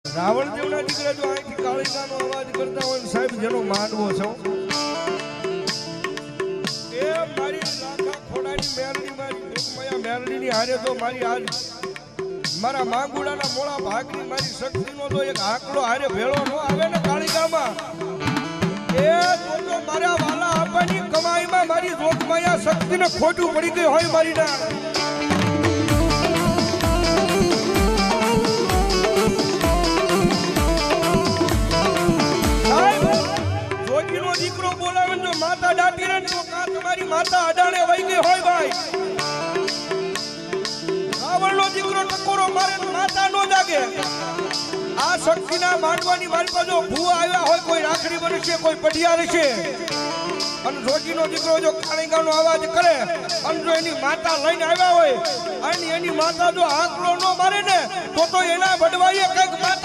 રાવણ દેવના દીકરા જો અહીંથી કાળીકાનો અવાજ કરતા હોય ને સાહેબ જેનો માંડવો છો એ મારી લાખા ખોડાની મેરડી મારી લોકમયા મેરડીની હારે તો મારી આજ મારા માંગુડાના મોળા ભાગની મારી શક્તિનો તો એક આંકડો હારે ભેળો ન આવે ને કાળીકામાં એ તો મારા વાલા આપવાની કમાઈમાં મારી લોકમયા શક્તિને ખોટું પડી ગઈ હોય મારી ના દીકરો બોલાવે જો માતા ડાટી રે તો કા તમારી માતા અડાણે વઈ ગઈ હોય ભાઈ રાવણનો દીકરો ટકોરો મારે માતા નો જાગે આ શક્તિના માંડવાની મારી પાસે ભૂવા આવ્યા હોય કોઈ રાખડી બનશે કોઈ પઢિયાર છે અને જોગીનો દીકરો જો કાળીગાનો અવાજ કરે અને જો એની માતા લઈને આવ્યા હોય અને એની માતા જો આંકડો નો મારે ને તો એના વડવાઈએ કઈક માતા